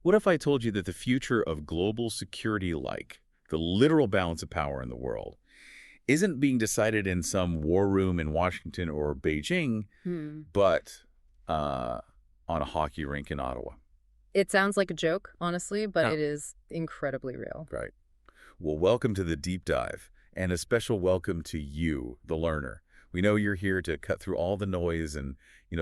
What if I told you that the future of global security, like the literal balance of power in the world, isn't being decided in some war room in Washington or Beijing, Hmm. but on a hockey rink in Ottawa? It sounds like a joke, honestly, but Yeah. it is incredibly real. Right. Well, welcome to the deep dive, and a special welcome to you, the learner. We know you're here to cut through all the noise and,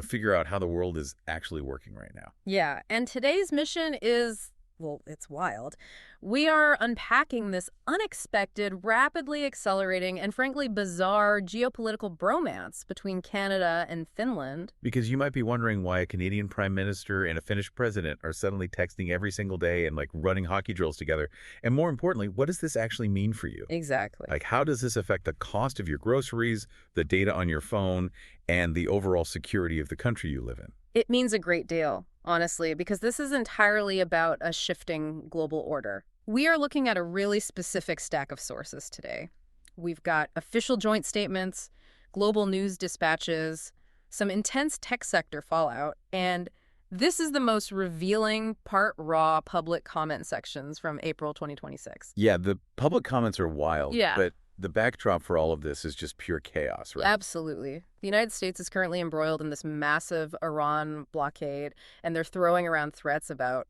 figure out how the world is actually working right now. Yeah, and today's mission is, well, it's wild. We are unpacking this unexpected, rapidly accelerating, and frankly bizarre geopolitical bromance between Canada and Finland. Because you might be wondering why a Canadian prime minister and a Finnish president are suddenly texting every single day and like running hockey drills together. And more importantly, what does this actually mean for you? Exactly. Like, how does this affect the cost of your groceries, the data on your phone, and the overall security of the country you live in? It means a great deal, honestly, because this is entirely about a shifting global order. We are looking at a really specific stack of sources today. We've got official joint statements, global news dispatches, some intense tech sector fallout, and this is the most revealing, part raw public comment sections from April 2026. Yeah, the public comments are wild, Yeah. but the backdrop for all of this is just pure chaos, right? Absolutely. The United States is currently embroiled in this massive Iran blockade, and they're throwing around threats about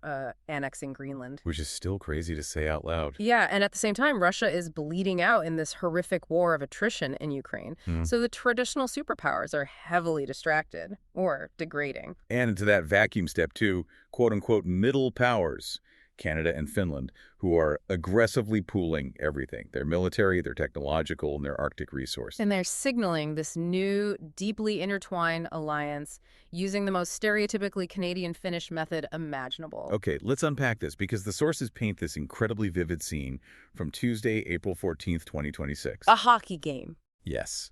annexing Greenland. Which is still crazy to say out loud. Yeah, and at the same time, Russia is bleeding out in this horrific war of attrition in Ukraine. So the traditional superpowers are heavily distracted or degrading. And into that vacuum step, too, quote-unquote middle powers, Canada and Finland, who are aggressively pooling everything, their military, their technological, and their Arctic resource. And they're signaling this new, deeply intertwined alliance using the most stereotypically Canadian-Finnish method imaginable. Okay, let's unpack this, because the sources paint this incredibly vivid scene from Tuesday, April 14th, 2026. A hockey game. Yes.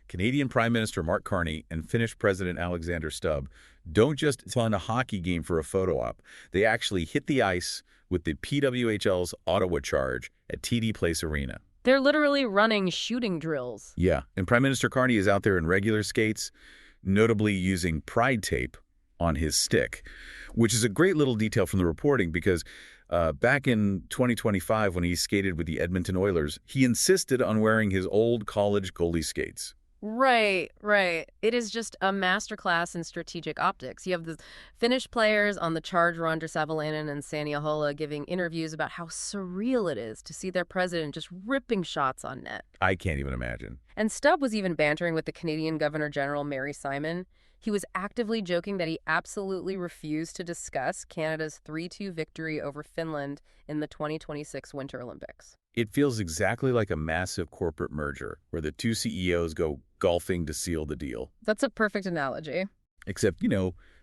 Canadian Prime Minister Mark Carney and Finnish President Alexander Stubb don't just fund a hockey game for a photo op. They actually hit the ice with the PWHL's Ottawa Charge at TD Place Arena. They're literally running shooting drills. Yeah, and Prime Minister Carney is out there in regular skates, notably using pride tape on his stick, which is a great little detail from the reporting because back in 2025 when he skated with the Edmonton Oilers, he insisted on wearing his old college goalie skates. Right, right. It is just a masterclass in strategic optics. You have the Finnish players on the charge run, Savalainen and Saniahola, giving interviews about how surreal it is to see their president just ripping shots on net. I can't even imagine. And Stubb was even bantering with the Canadian Governor General Mary Simon. He was actively joking that he absolutely refused to discuss Canada's 3-2 victory over Finland in the 2026 Winter Olympics. It feels exactly like a massive corporate merger where the two CEOs go golfing to seal the deal. That's a perfect analogy. Except,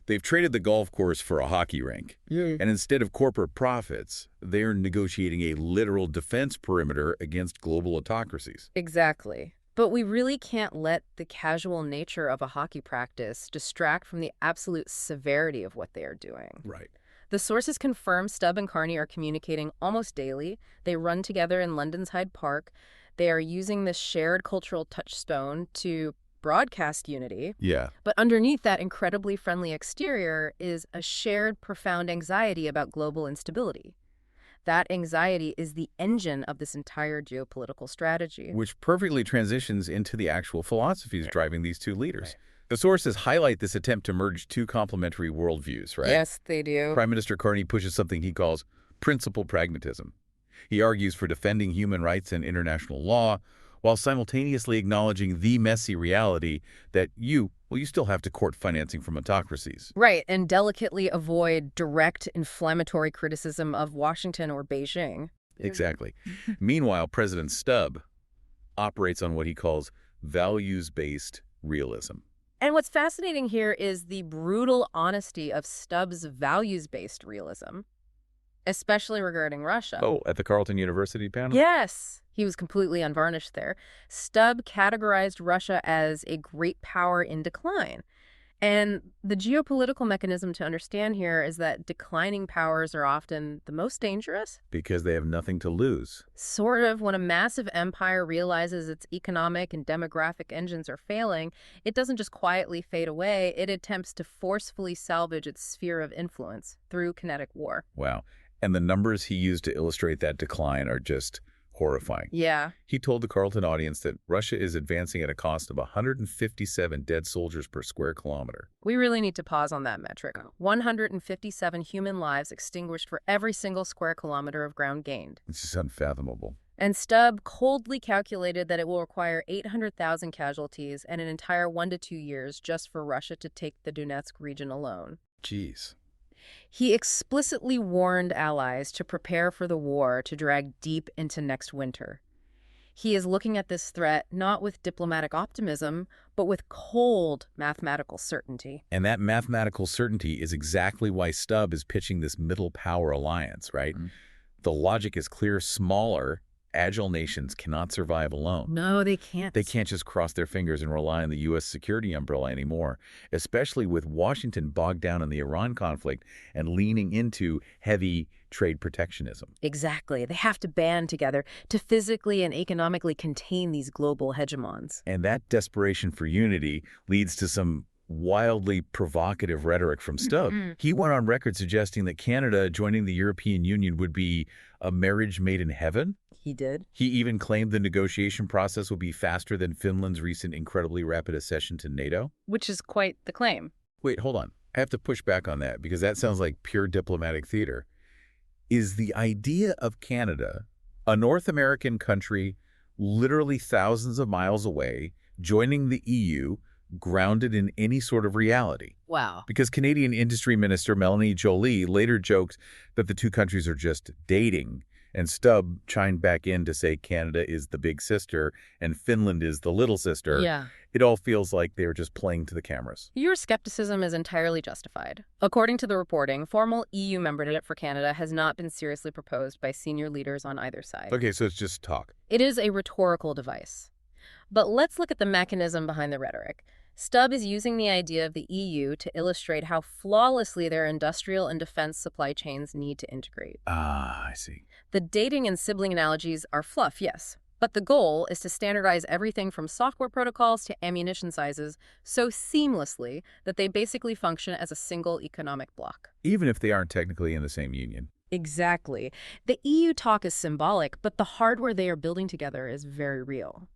they've traded the golf course for a hockey rink. Yeah. And instead of corporate profits, they're negotiating a literal defense perimeter against global autocracies. Exactly. But we really can't let the casual nature of a hockey practice distract from the absolute severity of what they are doing. Right. The sources confirm Stubb and Carney are communicating almost daily. They run together in London's Hyde Park. They are using this shared cultural touchstone to broadcast unity. Yeah. But underneath that incredibly friendly exterior is a shared profound anxiety about global instability. That anxiety is the engine of this entire geopolitical strategy. Which perfectly transitions into the actual philosophies driving these two leaders. The sources highlight this attempt to merge two complementary worldviews, right? Yes, they do. Prime Minister Carney pushes something he calls principled pragmatism. He argues for defending human rights and international law, while simultaneously acknowledging the messy reality that you still have to court financing from autocracies. Right, and delicately avoid direct inflammatory criticism of Washington or Beijing. Exactly. Meanwhile, President Stubb operates on what he calls values-based realism. And what's fascinating here is the brutal honesty of Stubb's values-based realism, especially regarding Russia. Oh, at the Carleton University panel? Yes, he was completely unvarnished there. Stubb categorized Russia as a great power in decline. And the geopolitical mechanism to understand here is that declining powers are often the most dangerous. Because they have nothing to lose. Sort of when a massive empire realizes its economic and demographic engines are failing, it doesn't just quietly fade away, it attempts to forcefully salvage its sphere of influence through kinetic war. Wow. And the numbers he used to illustrate that decline are just horrifying. Yeah. He told the Carlton audience that Russia is advancing at a cost of 157 dead soldiers per square kilometer. We really need to pause on that metric. 157 human lives extinguished for every single square kilometer of ground gained. It's just unfathomable. And Stubb coldly calculated that it will require 800,000 casualties and an entire 1 to 2 years just for Russia to take the Donetsk region alone. Jeez. He explicitly warned allies to prepare for the war to drag deep into next winter. He is looking at this threat not with diplomatic optimism, but with cold mathematical certainty. And that mathematical certainty is exactly why Stubb is pitching this middle power alliance, right? Mm-hmm. The logic is clear. Smaller, agile nations cannot survive alone. No, they can't. They can't just cross their fingers and rely on the U.S. security umbrella anymore, especially with Washington bogged down in the Iran conflict and leaning into heavy trade protectionism. Exactly. They have to band together to physically and economically contain these global hegemons. And that desperation for unity leads to some wildly provocative rhetoric from Stubb. He went on record suggesting that Canada joining the European Union would be a marriage made in heaven. He did. He even claimed the negotiation process would be faster than Finland's recent incredibly rapid accession to NATO. Which is quite the claim. Wait, hold on. I have to push back on that because that sounds like pure diplomatic theater. Is the idea of Canada, a North American country literally thousands of miles away, joining the EU, grounded in any sort of reality? Wow. Because Canadian Industry Minister Melanie Joly later joked that the two countries are just dating. And Stubb chimed back in to say Canada is the big sister and Finland is the little sister. Yeah. It all feels like they were just playing to the cameras. Your skepticism is entirely justified. According to the reporting, formal EU membership for Canada has not been seriously proposed by senior leaders on either side. Okay, so it's just talk. It is a rhetorical device. But let's look at the mechanism behind the rhetoric. Stubb is using the idea of the EU to illustrate how flawlessly their industrial and defense supply chains need to integrate. Ah, I see. The dating and sibling analogies are fluff, yes, but the goal is to standardize everything from software protocols to ammunition sizes so seamlessly that they basically function as a single economic bloc. Even if they aren't technically in the same union. Exactly. The EU talk is symbolic, but the hardware they are building together is very real,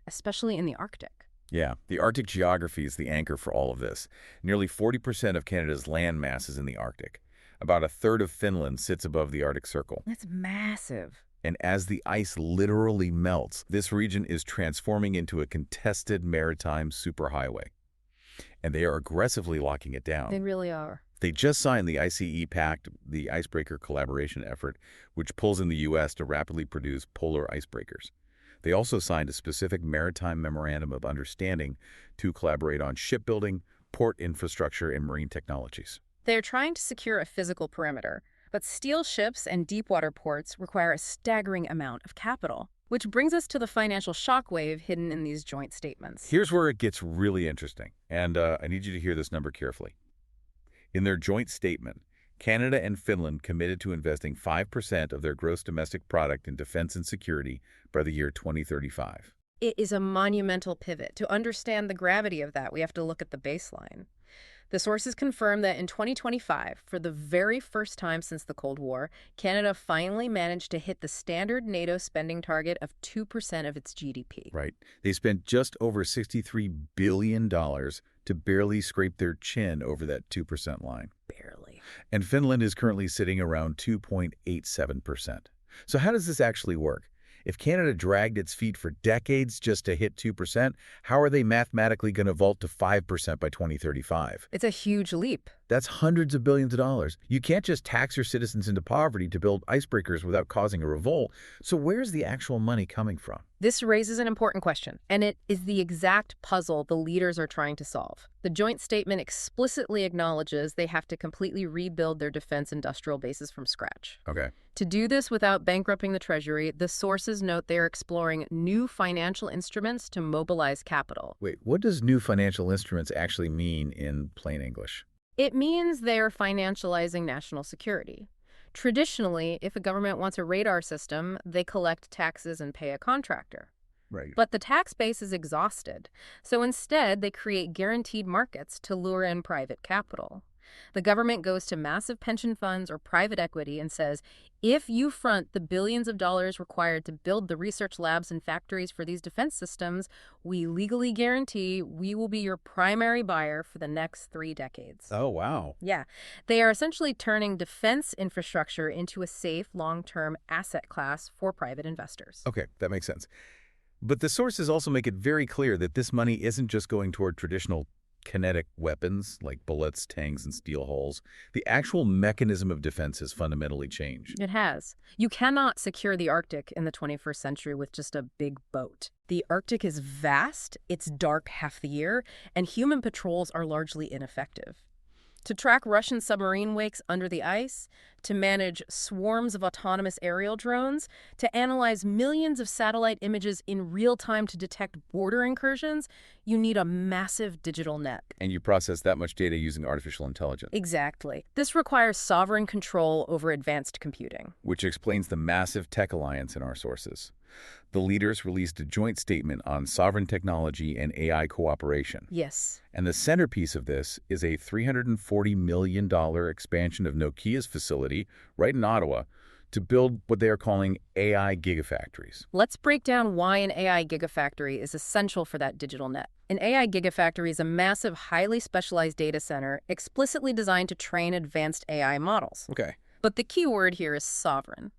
especially in the Arctic. Yeah, the Arctic geography is the anchor for all of this. Nearly 40% of Canada's land mass is in the Arctic. About a third of Finland sits above the Arctic Circle. That's massive. And as the ice literally melts, this region is transforming into a contested maritime superhighway. And they are aggressively locking it down. They really are. They just signed the ICE Pact, the icebreaker collaboration effort, which pulls in the U.S. to rapidly produce polar icebreakers. They also signed a specific maritime memorandum of understanding to collaborate on shipbuilding, port infrastructure, and marine technologies. They're trying to secure a physical perimeter, but steel ships and deepwater ports require a staggering amount of capital, which brings us to the financial shockwave hidden in these joint statements. Here's where it gets really interesting, and I need you to hear this number carefully. In their joint statement, Canada and Finland committed to investing 5% of their gross domestic product in defense and security by the year 2035. It is a monumental pivot. To understand the gravity of that, we have to look at the baseline. The sources confirm that in 2025, for the very first time since the Cold War, Canada finally managed to hit the standard NATO spending target of 2% of its GDP. Right. They spent just over $63 billion to barely scrape their chin over that 2% line. Barely. And Finland is currently sitting around 2.87%. So how does this actually work? If Canada dragged its feet for decades just to hit 2%, how are they mathematically going to vault to 5% by 2035? It's a huge leap. That's hundreds of billions of dollars. You can't just tax your citizens into poverty to build icebreakers without causing a revolt. So where's the actual money coming from? This raises an important question, and it is the exact puzzle the leaders are trying to solve. The joint statement explicitly acknowledges they have to completely rebuild their defense industrial bases from scratch. Okay. To do this without bankrupting the Treasury, the sources note they are exploring new financial instruments to mobilize capital. Wait, what does new financial instruments actually mean in plain English? It means they are financializing national security. Traditionally, if a government wants a radar system, they collect taxes and pay a contractor. Right. But the tax base is exhausted, so instead they create guaranteed markets to lure in private capital. The government goes to massive pension funds or private equity and says, if you front the billions of dollars required to build the research labs and factories for these defense systems, we legally guarantee we will be your primary buyer for the next 3 decades. Oh, wow. Yeah. They are essentially turning defense infrastructure into a safe, long-term asset class for private investors. Okay, that makes sense. But the sources also make it very clear that this money isn't just going toward traditional kinetic weapons like bullets, tanks, and steel hulls. The actual mechanism of defense has fundamentally changed. It has. You cannot secure the Arctic in the 21st century with just a big boat. The Arctic is vast, it's dark half the year, and human patrols are largely ineffective. To track Russian submarine wakes under the ice, to manage swarms of autonomous aerial drones, to analyze millions of satellite images in real time to detect border incursions, you need a massive digital net. And you process that much data using artificial intelligence. Exactly. This requires sovereign control over advanced computing. Which explains the massive tech alliance in our sources. The leaders released a joint statement on sovereign technology and AI cooperation. Yes. And the centerpiece of this is a $340 million expansion of Nokia's facility right in Ottawa to build what they are calling AI gigafactories. Let's break down why an AI gigafactory is essential for that digital net. An AI gigafactory is a massive, highly specialized data center explicitly designed to train advanced AI models. Okay. But the key word here is sovereign.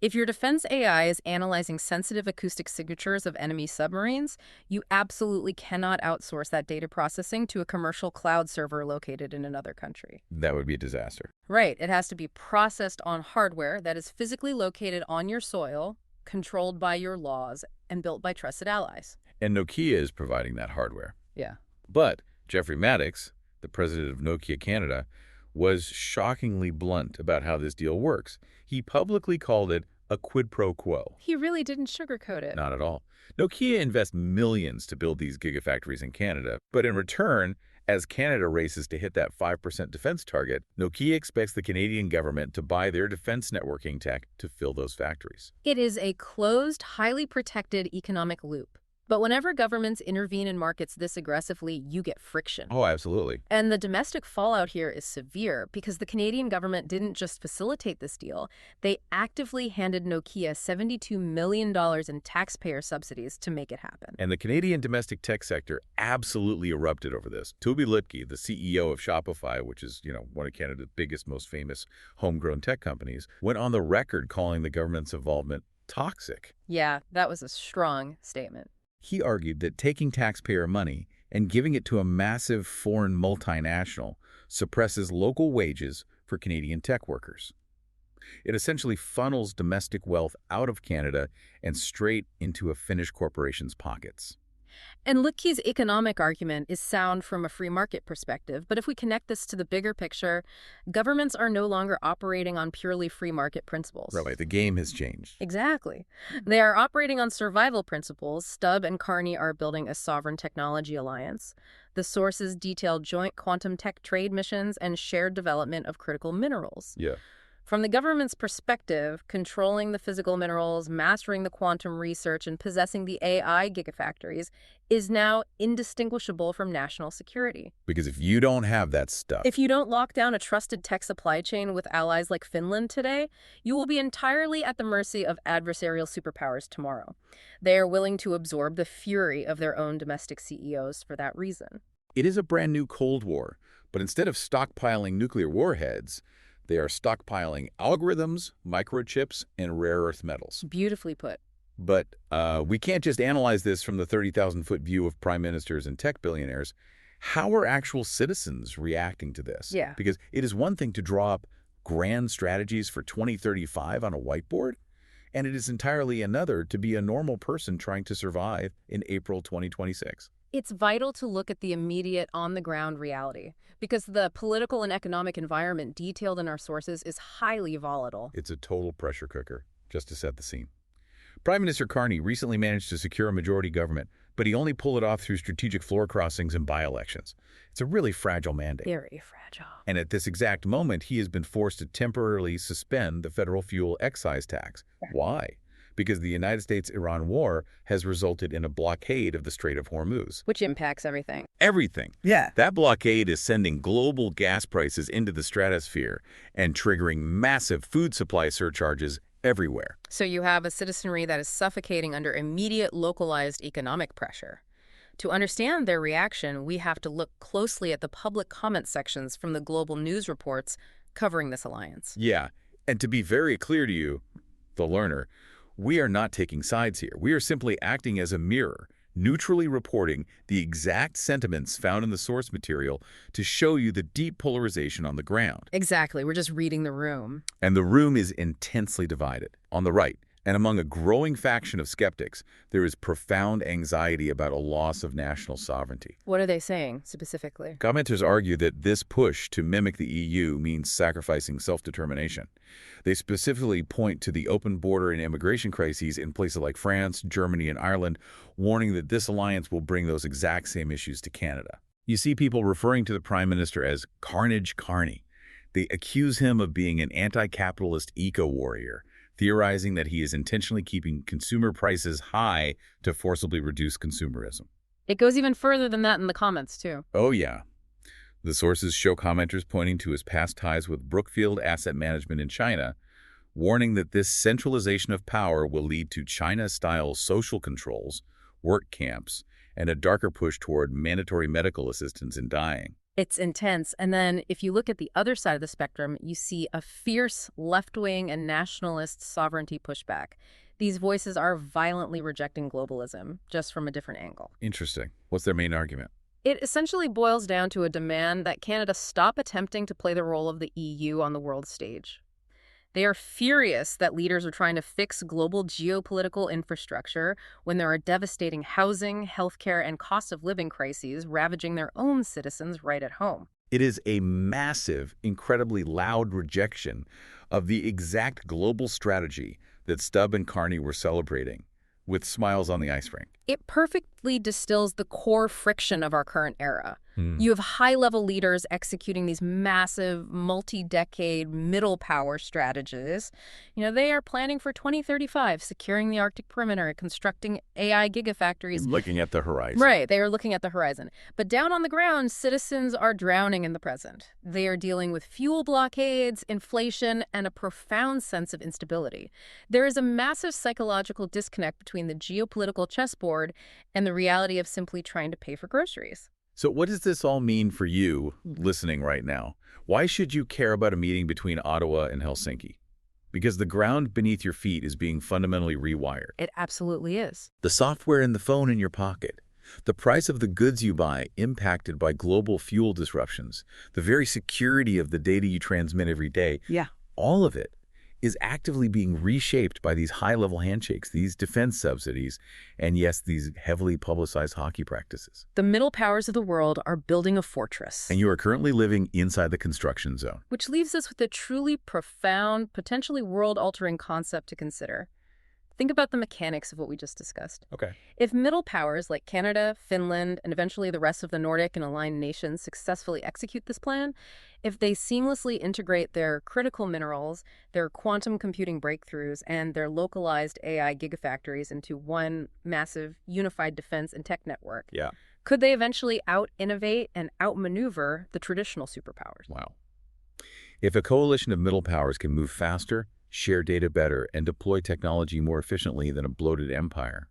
If your defense AI is analyzing sensitive acoustic signatures of enemy submarines, you absolutely cannot outsource that data processing to a commercial cloud server located in another country. That would be a disaster. Right. It has to be processed on hardware that is physically located on your soil, controlled by your laws, and built by trusted allies. And Nokia is providing that hardware. Yeah. But Jeffrey Maddox, the president of Nokia Canada, was shockingly blunt about how this deal works. He publicly called it a quid pro quo. He really didn't sugarcoat it. Not at all. Nokia invests millions to build these gigafactories in Canada, but in return, as Canada races to hit that 5% defense target, Nokia expects the Canadian government to buy their defense networking tech to fill those factories. It is a closed, highly protected economic loop. But whenever governments intervene in markets this aggressively, you get friction. Oh, absolutely. And the domestic fallout here is severe because the Canadian government didn't just facilitate this deal. They actively handed Nokia $72 million in taxpayer subsidies to make it happen. And the Canadian domestic tech sector absolutely erupted over this. Toby Lipke, the CEO of Shopify, which is, one of Canada's biggest, most famous homegrown tech companies, went on the record calling the government's involvement toxic. Yeah, that was a strong statement. He argued that taking taxpayer money and giving it to a massive foreign multinational suppresses local wages for Canadian tech workers. It essentially funnels domestic wealth out of Canada and straight into a Finnish corporation's pockets. And Lipke's economic argument is sound from a free market perspective, but if we connect this to the bigger picture, governments are no longer operating on purely free market principles. Right, the game has changed. Exactly. They are operating on survival principles. Stubb and Carney are building a sovereign technology alliance. The sources detail joint quantum tech trade missions and shared development of critical minerals. Yeah. From the government's perspective, controlling the physical minerals, mastering the quantum research, and possessing the AI gigafactories is now indistinguishable from national security. Because if you don't have that stuff, If you don't lock down a trusted tech supply chain with allies like Finland today, you will be entirely at the mercy of adversarial superpowers tomorrow. They are willing to absorb the fury of their own domestic CEOs for that reason. it is a brand new Cold War. But instead of stockpiling nuclear warheads, they are stockpiling algorithms, microchips, and rare earth metals. Beautifully put. But we can't just analyze this from the 30,000-foot view of prime ministers and tech billionaires. How are actual citizens reacting to this? Yeah. Because it is one thing to draw up grand strategies for 2035 on a whiteboard. and it is entirely another to be a normal person trying to survive in April 2026. It's vital to look at the immediate on-the-ground reality, because the political and economic environment detailed in our sources is highly volatile. It's a total pressure cooker, just to set the scene. Prime Minister Carney recently managed to secure a majority government, but he only pulled it off through strategic floor crossings and by-elections. It's a really fragile mandate. Very fragile. And at this exact moment, he has been forced to temporarily suspend the federal fuel excise tax. Why? Because the United States-Iran war has resulted in a blockade of the Strait of Hormuz. Which impacts everything. Everything. Yeah. That blockade is sending global gas prices into the stratosphere and triggering massive food supply surcharges everywhere. So you have a citizenry that is suffocating under immediate localized economic pressure. To understand their reaction, we have to look closely at the public comment sections from the global news reports covering this alliance. Yeah, and to be very clear to you, the learner, we are not taking sides here. We are simply acting as a mirror, neutrally reporting the exact sentiments found in the source material to show you the deep polarization on the ground. Exactly. We're just reading the room. And the room is intensely divided. On the right, and among a growing faction of skeptics, there is profound anxiety about a loss of national sovereignty. What are they saying, specifically? Commenters argue that this push to mimic the EU means sacrificing self-determination. They specifically point to the open border and immigration crises in places like France, Germany, and Ireland, warning that this alliance will bring those exact same issues to Canada. You see people referring to the Prime Minister as Carnage Carney. They accuse him of being an anti-capitalist eco-warrior, theorizing that he is intentionally keeping consumer prices high to forcibly reduce consumerism. It goes even further than that in the comments, too. Oh, yeah. The sources show commenters pointing to his past ties with Brookfield Asset Management in China, warning that this centralization of power will lead to China-style social controls, work camps, and a darker push toward mandatory medical assistance in dying. It's intense. And then if you look at the other side of the spectrum, you see a fierce left-wing and nationalist sovereignty pushback. These voices are violently rejecting globalism, just from a different angle. Interesting. What's their main argument? It essentially boils down to a demand that Canada stop attempting to play the role of the EU on the world stage. They are furious that leaders are trying to fix global geopolitical infrastructure when there are devastating housing, healthcare, and cost of living crises ravaging their own citizens right at home. It is a massive, incredibly loud rejection of the exact global strategy that Stubb and Carney were celebrating, with smiles on the ice rink. It perfectly distills the core friction of our current era. You have high-level leaders executing these massive, multi-decade middle power strategies. They are planning for 2035, securing the Arctic perimeter, constructing AI gigafactories. Looking at the horizon. Right, they are looking at the horizon. But down on the ground, citizens are drowning in the present. They are dealing with fuel blockades, inflation, and a profound sense of instability. There is a massive psychological disconnect between the geopolitical chessboard and the reality of simply trying to pay for groceries. So what does this all mean for you listening right now? Why should you care about a meeting between Ottawa and Helsinki? Because the ground beneath your feet is being fundamentally rewired. It absolutely is. The software in the phone in your pocket, the price of the goods you buy impacted by global fuel disruptions, the very security of the data you transmit every day, Yeah. all of it is actively being reshaped by these high-level handshakes, these defense subsidies, and yes, these heavily publicized hockey practices. The middle powers of the world are building a fortress. And you are currently living inside the construction zone. Which leaves us with a truly profound, potentially world-altering concept to consider. Think about the mechanics of what we just discussed. Okay. If middle powers like Canada, Finland, and eventually the rest of the Nordic and aligned nations successfully execute this plan, if they seamlessly integrate their critical minerals, their quantum computing breakthroughs, and their localized AI gigafactories into one massive unified defense and tech network, Yeah. could they eventually out-innovate and outmaneuver the traditional superpowers? Wow. If a coalition of middle powers can move faster, share data better, and deploy technology more efficiently than a bloated empire,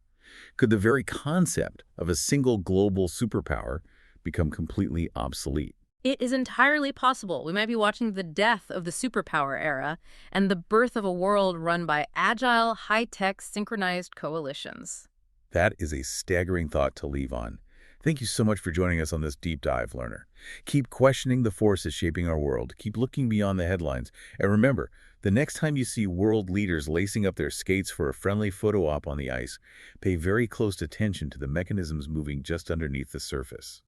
could the very concept of a single global superpower become completely obsolete? It is entirely possible. We might be watching the death of the superpower era and the birth of a world run by agile, high-tech, synchronized coalitions. That is a staggering thought to leave on. Thank you so much for joining us on this deep dive, learner. Keep questioning the forces shaping our world. Keep looking beyond the headlines. And remember, the next time you see world leaders lacing up their skates for a friendly photo op on the ice, pay very close attention to the mechanisms moving just underneath the surface.